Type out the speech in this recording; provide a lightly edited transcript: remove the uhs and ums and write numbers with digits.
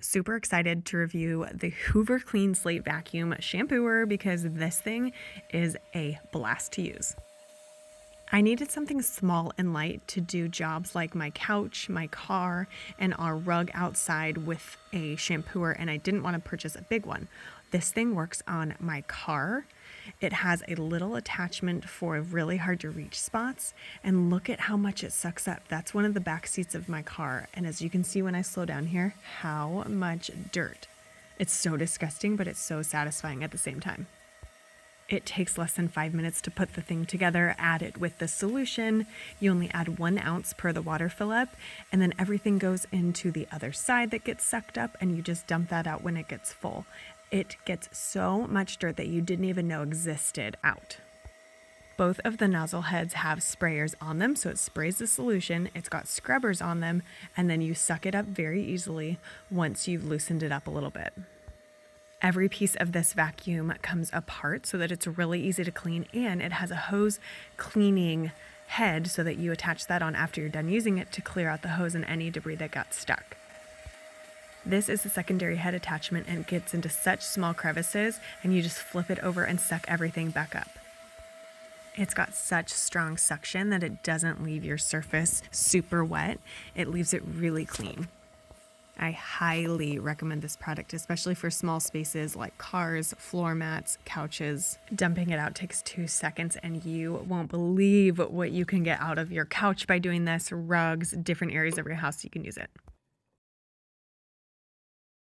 super excited to review the Hoover CleanSlate vacuum shampooer because this thing is a blast to use. I needed something small and light to do jobs like my couch, my car, and our rug outside with a shampooer, and I didn't want to purchase a big one. This thing works on my car. It has a little attachment for really hard to reach spots, and look at how much it sucks up. That's one of the back seats of my car, and as you can see when I slow down here, how much dirt. It's so disgusting, but it's so satisfying at the same time. It takes less than 5 minutes to put the thing together, add it with the solution. You only add 1 ounce per the water fill up, and then everything goes into the other side that gets sucked up, and you just dump that out when it gets full. It gets so much dirt that you didn't even know existed out. Both of the nozzle heads have sprayers on them, so it sprays the solution. It's got scrubbers on them, and then you suck it up very easily once you've loosened it up a little bit. Every piece of this vacuum comes apart so that it's really easy to clean, and it has a hose cleaning head so that you attach that on after you're done using it to clear out the hose and any debris that got stuck. This is the secondary head attachment and it gets into such small crevices, and you just flip it over and suck everything back up. It's got such strong suction that it doesn't leave your surface super wet. It leaves it really clean. I highly recommend this product, especially for small spaces like cars, floor mats, couches. Dumping it out takes 2 seconds and you won't believe what you can get out of your couch by doing this, rugs, different areas of your house you can use it.